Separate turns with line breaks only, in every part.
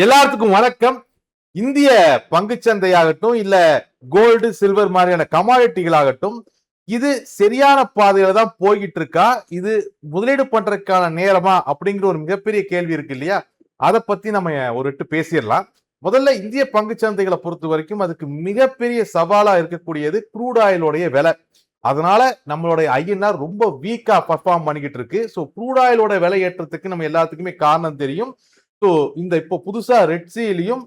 எல்லாத்துக்கும் வணக்கம். இந்திய பங்குச்சந்தையாகட்டும் இல்ல கோல்டு சில்வர் மாதிரியான கமாடிட்டிகளாகட்டும், இது சரியான பாதையில தான் போய்கிட்டு இருக்கா? இது முதலீடு பண்றதுக்கான நேரமா அப்படிங்கிற ஒரு மிகப்பெரிய கேள்வி இருக்கு இல்லையா? அதை பத்தி நம்ம ஒரு எட்டு பேசிடலாம். முதல்ல இந்திய பங்குச்சந்தைகளை பொறுத்த வரைக்கும் அதுக்கு மிகப்பெரிய சவாலா இருக்கக்கூடியது க்ரூட் ஆயிலோடைய விலை. அதனால நம்மளுடைய ஐஎன்ஆர் ரொம்ப வீக்கா பர்ஃபார்ம் பண்ணிக்கிட்டு இருக்கு. ஸோ க்ரூட் ஆயிலோட விலை ஏற்றத்துக்கு நம்ம எல்லாத்துக்குமே காரணம் தெரியும். ஸோ இந்த இப்போ புதுசா ரெட் சீலையும்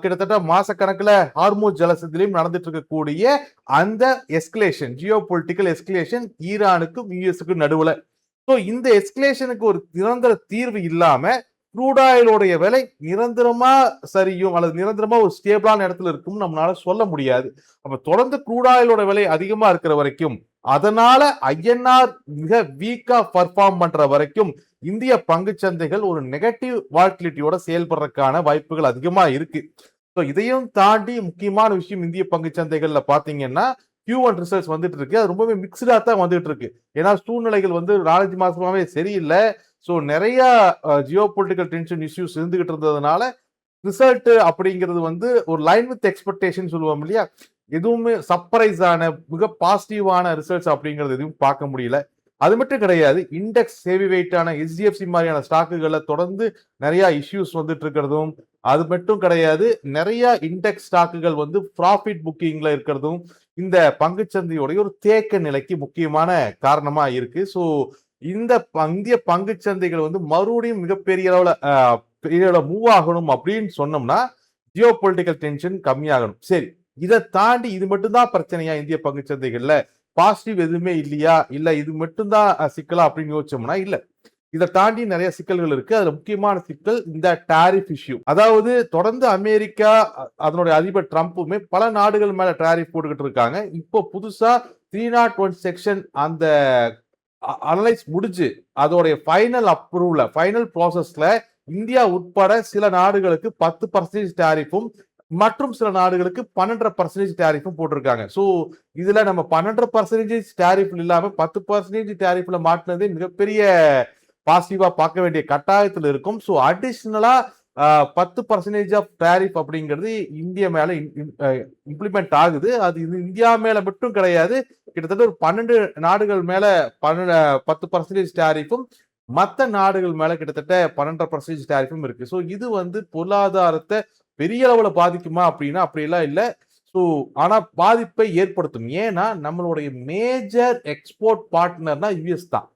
கிட்டத்தட்ட மாசக்கணக்கில் ஹார்மோஸ் ஜலசந்திலையும் நடந்துட்டு இருக்கக்கூடிய அந்த எஸ்கலேஷன், ஜியோ பொலிட்டிக்கல் எஸ்கலேஷன் ஈரானுக்கும் யூஎஸ்க்கும் நடுவுல. ஸோ இந்த எஸ்கலேஷனுக்கு ஒரு நிரந்தர தீர்வு இல்லாம க்ரூட் ஆயிலோடைய விலை நிரந்தரமா சரியும் அல்லது நிரந்தரமா ஒரு ஸ்டேபிளான இடத்துல இருக்கும் நம்மளால சொல்ல முடியாது. அப்ப தொடர்ந்து க்ரூட் ஆயிலோட விலை அதிகமா இருக்கிற வரைக்கும், அதனால ஐஎன்ஆர் மிக வீக்கா பர்ஃபார்ம் பண்ற வரைக்கும் இந்திய பங்கு சந்தைகள் ஒரு நெகட்டிவ் வால்டிலிட்டியோட செயல்படுறதுக்கான வாய்ப்புகள் அதிகமா இருக்கு. ஸோ இதையும் தாண்டி முக்கியமான விஷயம் இந்திய பங்கு சந்தைகள்ல பாத்தீங்கன்னா Q1 ரிசல்ட்ஸ் வந்துட்டு இருக்கு. அது ரொம்பவே மிக்சடா தான் வந்துட்டு இருக்கு. ஏன்னா சூழ்நிலைகள் வந்து 4 மாசமாவே சரியில்லை. ஸோ நிறைய ஜியோ பொலிட்டிக்கல் டென்ஷன் இஷ்யூஸ் இருந்துகிட்டு இருந்ததுனால ரிசல்ட் அப்படிங்கிறது வந்து ஒரு லைன் வித் எக்ஸ்பெக்டேஷன் சொல்லுவோம் இல்லையா, எதுவுமே சர்ப்ரைஸ் ஆன மிக பாசிட்டிவான ரிசல்ட்ஸ் அப்படிங்கிறது எதுவும் பார்க்க முடியல. அது மட்டும் கிடையாது, இண்டெக்ஸ் ஹெவி வெயிட்டான HDFC மாதிரியான ஸ்டாக்குகள்ல தொடர்ந்து நிறைய இஷ்யூஸ் வந்துட்டு இருக்கிறதும், அது மட்டும் கிடையாது, நிறைய இண்டெக்ஸ் ஸ்டாக்குகள் வந்து ப்ராஃபிட் புக்கிங்ல இருக்கிறதும் இந்த பங்குச்சந்தையுடைய ஒரு தேக்க நிலைக்கு முக்கியமான காரணமா இருக்கு. ஸோ இந்த இந்திய பங்குச்சந்தைகள் வந்து மறுபடியும் மிகப்பெரிய அளவுல மூவ் ஆகணும் அப்படின்னு சொன்னோம்னா ஜியோ பொலிட்டிக்கல் டென்ஷன் கம்மியாகணும். சரி, இதை தாண்டி இது மட்டும்தான் பிரச்சனையா இந்திய பங்குச்சந்தைகள்ல? பாசிட்டிவ் எதுவுமே இல்லையா? இல்ல இது மட்டும்தான் சிக்கலா அப்படின்னு யோசிச்சோம்னா இல்ல. இதை தாண்டி நிறைய சிக்கல்கள் இருக்கு. அதுல முக்கியமான சிக்கல் இந்த டாரிஃப் இஷ்யூ. அதாவது தொடர்ந்து அமெரிக்கா அதனுடைய அதிபர் ட்ரம்ப்புமே பல நாடுகள் மேல டாரிஃப் போட்டுக்கிட்டு இருக்காங்க. இப்போ புதுசா 301 செக்ஷன் அந்த அனலைஸ் முடிஞ்சு அதோடைய ஃபைனல் அப்ரூவ்ல ஃபைனல் ப்ராசஸ்ல இந்தியா உட்பட சில நாடுகளுக்கு 10% டாரிஃபும் மற்றும் சில நாடுகளுக்கு 12% டாரிஃபும் போட்டிருக்காங்க. ஸோ இதுல நம்ம 12% டாரிஃப் இல்லாம 10% டாரிஃப்ல மாட்டினதே மிகப்பெரிய பாசிட்டிவா பார்க்க வேண்டிய கட்டாயத்தில் இருக்கும். ஸோ அடிஷனலா 10% ஆஃப் டாரிஃப் அப்படிங்கிறது இந்தியா மேல இம்ப்ளிமெண்ட் ஆகுது. அது இந்தியா மேல மட்டும் கிடையாது, கிட்டத்தட்ட ஒரு 12 நாடுகள் மேல 10% டாரிஃபும் மற்ற நாடுகள் மேல கிட்டத்தட்ட 12% டாரிஃபும் இருக்கு. ஸோ இது வந்து பொருளாதாரத்தை பெரிய அளவுல பாதிக்குமா அப்படின்னா அப்படியெல்லாம் இல்லை. ஸோ ஆனா பாதிப்பை ஏற்படுத்தும். ஏன்னா நம்மளுடைய மேஜர் எக்ஸ்போர்ட் பார்ட்னர்னா யூஎஸ் தான்.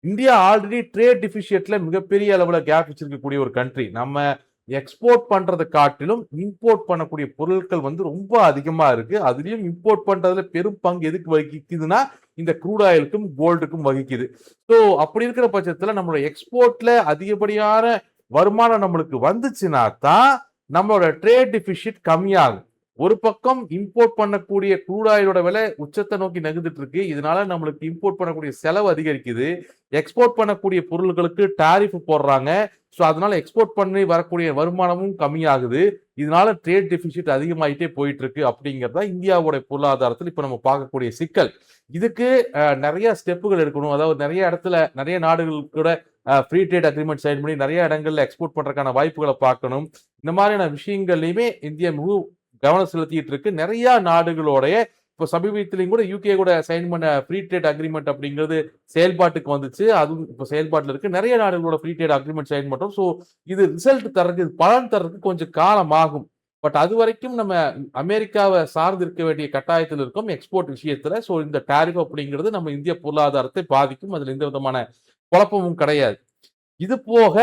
இந்தியா ஆல்ரெடி ட்ரேட் டிஃபிஷியட்ல மிகப்பெரிய அளவுல கேப் வச்சிருக்கக்கூடிய ஒரு கண்ட்ரி. நம்ம எக்ஸ்போர்ட் பண்றதை காட்டிலும் இம்போர்ட் பண்ணக்கூடிய பொருட்கள் வந்து ரொம்ப அதிகமா இருக்கு. அதுலயும் இம்போர்ட் பண்றதுல பெரும் பங்கு எதுக்கு வகிக்குதுன்னா இந்த க்ரூட் ஆயிலுக்கும் கோல்டுக்கும் வகிக்குது. ஸோ அப்படி இருக்கிற பட்சத்துல நம்மளோட எக்ஸ்போர்ட்ல அதிகப்படியான வருமானம் நம்மளுக்கு வந்துச்சுன்னா தான் நம்மளோட ட்ரேட் டிஃபிஷியட் கம்மியாகும். ஒரு பக்கம் இம்போர்ட் பண்ணக்கூடிய க்ரூட் ஆயிலோட விலை உச்சத்தை நோக்கி நகர்ந்துட்டு இருக்கு. இதனால நம்மளுக்கு இம்போர்ட் பண்ணக்கூடிய செலவு அதிகரிக்குது. எக்ஸ்போர்ட் பண்ணக்கூடிய பொருட்களுக்கு டாரிஃப் போடுறாங்க. ஸோ அதனால எக்ஸ்போர்ட் பண்ணி வரக்கூடிய வருமானமும் கம்மியாகுது. இதனால ட்ரேட் டெபிசிட் அதிகமாயிட்டே போயிட்டு இருக்கு. அப்படிங்கிறதா இந்தியாவோட பொருளாதாரத்தில் இப்ப நம்ம பார்க்கக்கூடிய சிக்கல். இதுக்கு நிறைய ஸ்டெப்புகள் எடுக்கணும். அதாவது நிறைய இடத்துல நிறைய நாடுகள் கூட ஃப்ரீ ட்ரேட் அக்ரிமெண்ட் சைன் பண்ணி நிறைய இடங்கள்ல எக்ஸ்போர்ட் பண்றதுக்கான வாய்ப்புகளை பார்க்கணும். இந்த மாதிரியான விஷயங்கள்லையுமே இந்தியா மிகவும் கவனம் செலுத்திட்டு இருக்கு. நிறைய நாடுகளோடைய இப்போ சமீபத்திலையும் கூட யூகே கூட சைன் பண்ண ஃப்ரீ ட்ரேட் அக்ரிமெண்ட் அப்படிங்கிறது செயல்பாட்டுக்கு வந்துச்சு. அதுவும் இப்போ செயல்பாட்டில் இருக்கு. நிறைய நாடுகளோட ஃப்ரீ ட்ரேட் அக்ரிமெண்ட் சைன் பண்றோம். ஸோ இது ரிசல்ட் தர்றதுக்கு பலன் தர்றதுக்கு கொஞ்சம் காலம் ஆகும். பட் அது வரைக்கும் நம்ம அமெரிக்காவை சார்ந்து இருக்க வேண்டிய கட்டாயத்தில் இருக்கும் எக்ஸ்போர்ட் விஷயத்துல. ஸோ இந்த டாரிஃப் அப்படிங்கிறது நம்ம இந்திய பொருளாதாரத்தை பாதிக்கும். அதுல எந்த விதமான குழப்பமும் கிடையாது. இது போக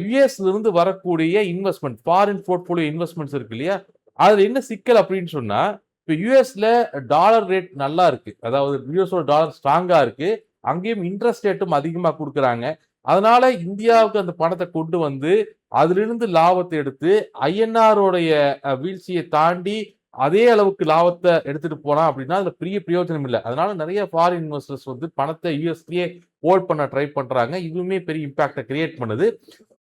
யுஎஸ்ல இருந்து வரக்கூடிய இன்வெஸ்ட்மெண்ட், ஃபாரின் போர்ட்போலியோ இன்வெஸ்ட்மெண்ட்ஸ் இருக்கு இல்லையா, அதுல என்ன சிக்கல் அப்படின்னு சொன்னா, இப்ப யூஎஸ்ல டாலர் ரேட் நல்லா இருக்கு. அதாவது யூஎஸோட டாலர் ஸ்ட்ராங்கா இருக்கு. அங்கேயும் இன்ட்ரெஸ்ட் ரேட்டும் அதிகமா கொடுக்குறாங்க. அதனால இந்தியாவுக்கு அந்த பணத்தை கொண்டு வந்து அதிலிருந்து லாபத்தை எடுத்து ஐஎன்ஆரோடைய வீழ்ச்சியை தாண்டி அதே அளவுக்கு லாபத்தை எடுத்துட்டு போனா அப்படின்னா அதுல பெரிய பிரயோஜனம் இல்லை. அதனால நிறைய ஃபாரின் இன்வெஸ்டர்ஸ் வந்து பணத்தை யூஎஸ்லயே ஹோல்ட் பண்ண ட்ரை பண்றாங்க. இதுவுமே பெரிய இம்பாக்டை கிரியேட் பண்ணுது.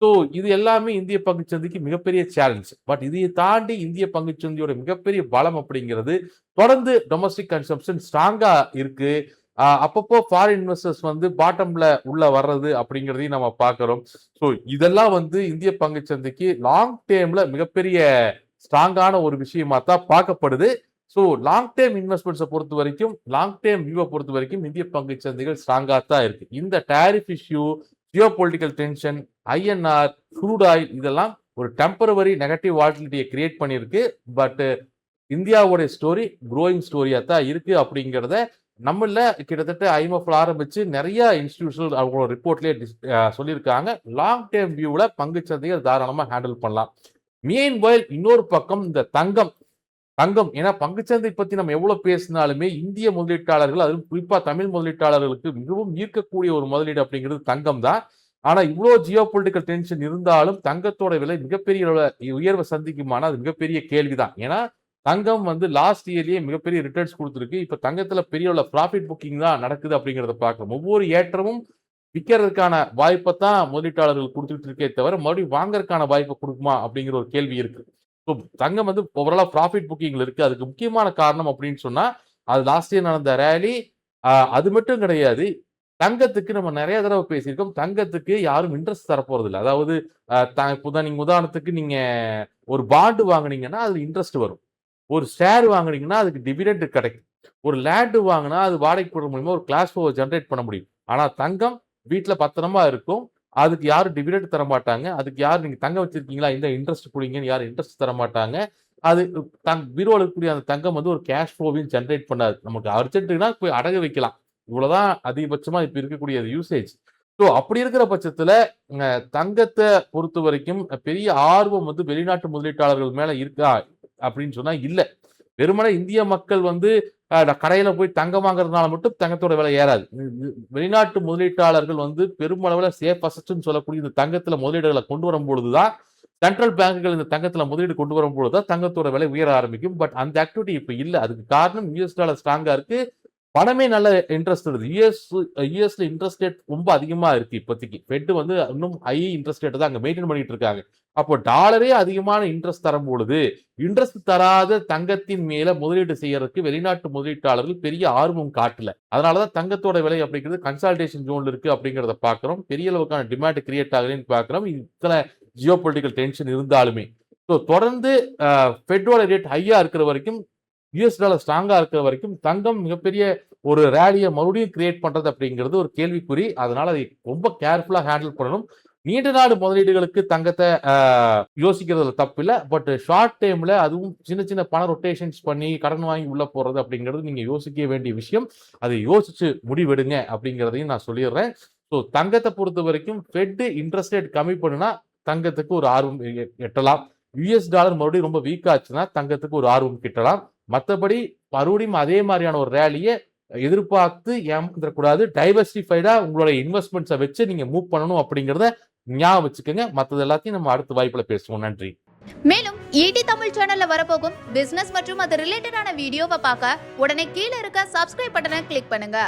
ஸோ இது எல்லாமே இந்திய பங்குச்சந்தைக்கு மிகப்பெரிய சேலஞ்ச். பட் இதையை தாண்டி இந்திய பங்குச்சந்தையோட மிகப்பெரிய பலம் அப்படிங்கிறது தொடர்ந்து டொமஸ்டிக் கன்சம்ஷன் ஸ்ட்ராங்கா இருக்கு. அப்பப்போ ஃபாரின் இன்வெஸ்டர்ஸ் வந்து பாட்டம்ல உள்ள வர்றது அப்படிங்கிறதையும் நம்ம பார்க்கிறோம். ஸோ இதெல்லாம் வந்து இந்திய பங்குச்சந்தைக்கு லாங் டேர்ம்ல மிகப்பெரிய ஸ்ட்ராங்கான ஒரு விஷயமா தான் பார்க்கப்படுது. ஸோ லாங் டேர்ம் இன்வெஸ்ட்மெண்ட்ஸை பொறுத்த வரைக்கும், லாங் டேர்ம் வியூவை பொறுத்த வரைக்கும் இந்திய பங்குச்சந்தைகள் ஸ்ட்ராங்கா தான் இருக்கு. இந்த tariff issue, geopolitical tension, INR, crude oil இதெல்லாம் ஒரு டெம்பரவரி நெகட்டிவ் வாலட்டிலிட்டியை கிரியேட் பண்ணியிருக்கு. பட் இந்தியாவுடைய ஸ்டோரி க்ரோயிங் ஸ்டோரியா தான் இருக்கு அப்படிங்கிறத நம்மள கிட்டத்தட்ட ஐஎம்எஃப்ல ஆரம்பிச்சு நிறைய இன்ஸ்டிடியூஷனல் அவங்களோட ரிப்போர்ட்லயே சொல்லியிருக்காங்க. லாங் டேர்ம் வியூவில் பங்குச்சந்தையை தாராளமாக ஹேண்டில் பண்ணலாம். மீன் வைல் இன்னொரு பக்கம் இந்த தங்கம் ஏன்னா பங்குச்சந்தை பத்தி நம்ம எவ்வளவு பேசினாலுமே இந்திய முதலீட்டாளர்கள், அதுவும் குறிப்பா தமிழ் முதலீட்டாளர்களுக்கு மிகவும் ஈர்க்கக்கூடிய ஒரு முதலீடு அப்படிங்கிறது தங்கம் தான். ஆனா இவ்வளவு ஜியோ பொலிட்டிக்கல் டென்ஷன் இருந்தாலும் தங்கத்தோட விலை மிகப்பெரிய உயர்வை சந்திக்குமானா அது மிகப்பெரிய கேள்விதான். ஏன்னா தங்கம் வந்து லாஸ்ட் இயர்லயே மிகப்பெரிய ரிட்டர்ன்ஸ் கொடுத்துருக்கு. இப்ப தங்கத்துல பெரிய ப்ராஃபிட் புக்கிங் தான் நடக்குது அப்படிங்கிறத பார்க்கிறோம். ஒவ்வொரு ஏற்றமும் விற்கிறதுக்கான வாய்ப்பை தான் முதலீட்டாளர்கள் கொடுத்துட்டு இருக்கே தவிர மறுபடியும் வாங்கறதுக்கான வாய்ப்பை கொடுக்குமா அப்படிங்கிற ஒரு கேள்வி இருக்கு. ஸோ தங்கம் வந்து ஓவராலா ப்ராஃபிட் புக்கிங்ல இருக்கு. அதுக்கு முக்கியமான காரணம் அப்படின்னு சொன்னா அது லாஸ்ட் இயர் நடந்த ரேலி. அது மட்டும் கிடையாது, தங்கத்துக்கு நம்ம நிறைய தடவை பேசியிருக்கோம். தங்கத்துக்கு யாரும் இன்ட்ரெஸ்ட் தரப்போறது இல்லை. அதாவது நீங்க உதாரணத்துக்கு நீங்க ஒரு பாண்டு வாங்குனீங்கன்னா அதுல இன்ட்ரெஸ்ட் வரும். ஒரு ஷேர் வாங்குனீங்கன்னா அதுக்கு டிவிடெண்ட் கிடைக்கும். ஒரு லேண்ட் வாங்கினா அது வாடகை போடுற மூலியமா ஒரு கிளாஸ் ஃப்ளோ ஜென்ரேட் பண்ண முடியும். ஆனா தங்கம் வீட்டுல பத்திரமா இருக்கும். அதுக்கு யாரும் டிவிடெண்ட் தர மாட்டாங்க. அதுக்கு யாரும் நீங்க தங்கம் வச்சிருக்கீங்களா இந்த இன்ட்ரெஸ்ட் கொடுங்கன்னு யாரும் இன்ட்ரெஸ்ட் தர மாட்டாங்க. அது பீரோல இருக்கக்கூடிய அந்த தங்கம் வந்து ஒரு கேஷ் ஃப்ளோவையும் ஜென்ரேட் பண்ணாது. நமக்கு அர்ஜென்ட்னா போய் அடகு வைக்கலாம். இவ்வளவுதான் அதிகபட்சமா இப்ப இருக்கக்கூடிய யூசேஜ். ஸோ அப்படி இருக்கிற பட்சத்துல தங்கத்தை பொறுத்த வரைக்கும் பெரிய ஆர்வம் வந்து வெளிநாட்டு முதலீட்டாளர்கள் மேல இருக்கா அப்படின்னு சொன்னா இல்ல. வெறுமனே இந்திய மக்கள் வந்து கடையில போய் தங்கம் வாங்குறதுனால மட்டும் தங்கத்தோட விலை ஏறாது. வெளிநாட்டு முதலீட்டாளர்கள் வந்து பெருமளவுல சேஃப் அசட்னு சொல்லக்கூடிய இந்த தங்கத்துல முதலீடுகளை கொண்டு வரும் பொழுதுதான், சென்ட்ரல் பேங்குகள் இந்த தங்கத்துல முதலீடு கொண்டு வரும் பொழுதுதான் தங்கத்தோட விலை உயர ஆரம்பிக்கும். பட் அந்த ஆக்டிவிட்டி இப்ப இல்ல. அதுக்கு காரணம் யூஎஸ் டாலர் ஸ்ட்ராங்கா இருக்கு. பணமே நல்ல இன்ட்ரெஸ்ட் வருது. யூஎஸ்ல இன்ட்ரெஸ்ட் ரேட் ரொம்ப அதிகமா இருக்கு இப்போதைக்கு. ஃபெட் வந்து இன்னும் ஹை இன்ட்ரெஸ்ட் ரேட் தான் அங்க மெயின்டைன் பண்ணிட்டு இருக்காங்க. அப்போ டாலரே அதிகமான இன்ட்ரெஸ்ட் தரும் பொழுது இன்ட்ரெஸ்ட் தராத தங்கத்தின் மேல முதலீடு செய்யறதுக்கு வெளிநாட்டு முதலீட்டாளர்கள் பெரிய ஆர்வம் காட்டல. அதனாலதான் தங்கத்தோட விலை அப்படிங்கிறது கன்சால்டேஷன் ஜோன்ல இருக்கு அப்படிங்கிறத பாக்குறோம். பெரிய அளவுக்கான டிமாண்ட் கிரியேட் ஆகுதுன்னு பாக்குறோம். இத்தனை ஜியோ பொலிட்டிக்கல் டென்ஷன் இருந்தாலுமே. ஸோ தொடர்ந்து ஃபெட்டோட ரேட் ஹையா இருக்கிற வரைக்கும், யூஎஸ் டாலர் ஸ்ட்ராங்கா இருக்கிற வரைக்கும் தங்கம் மிகப்பெரிய ஒரு ரேலியை மறுபடியும் கிரியேட் பண்றது அப்படிங்கிறது ஒரு கேள்விக்குறி. அதனால அதை ரொம்ப கேர்ஃபுல்லா ஹேண்டில் பண்ணணும். நீண்ட நாடு முதலீடுகளுக்கு தங்கத்தை யோசிக்கிறதுல தப்பு இல்லை. பட் ஷார்ட் டைம்ல அதுவும் சின்ன சின்ன பண ரொட்டேஷன்ஸ் பண்ணி கடன் வாங்கி உள்ள போறது அப்படிங்கிறது நீங்க யோசிக்க வேண்டிய விஷயம். அதை யோசிச்சு முடிவெடுங்க அப்படிங்கிறதையும் நான் சொல்லிடுறேன். ஸோ தங்கத்தை பொறுத்த வரைக்கும் ஃபெட் இன்ட்ரெஸ்ட் ரேட் கம்மி பண்ணுனா தங்கத்துக்கு ஒரு ஆர்வம் எட்டலாம். யூஎஸ் டாலர் மறுபடியும் ரொம்ப வீக் ஆச்சுன்னா தங்கத்துக்கு ஒரு ஆர்வம் கிட்டலாம். மற்றபடி மறுபடியும் அதே மாதிரியான ஒரு ரேலியை எதிர்பார்த்து ஏமாந்துடக்கூடாது. டைவர்சிஃபைடா உங்களுடைய இன்வெஸ்ட்மெண்ட்ஸை வச்சு நீங்க மூவ் பண்ணணும் அப்படிங்கிறத ஞாபகம் வச்சுக்கோங்க. மற்றது எல்லாத்தையும் நம்ம அடுத்த வாய்ப்புல பேசுவோம். நன்றி.
மேலும் ஈடி தமிழ் சேனல்ல வரப்போகும் பிசினஸ் மற்றும் அது ரிலேட்டடான வீடியோவை பார்க்க உடனே கீழே இருக்க சப்ஸ்கிரைப் பட்டனை கிளிக் பண்ணுங்க.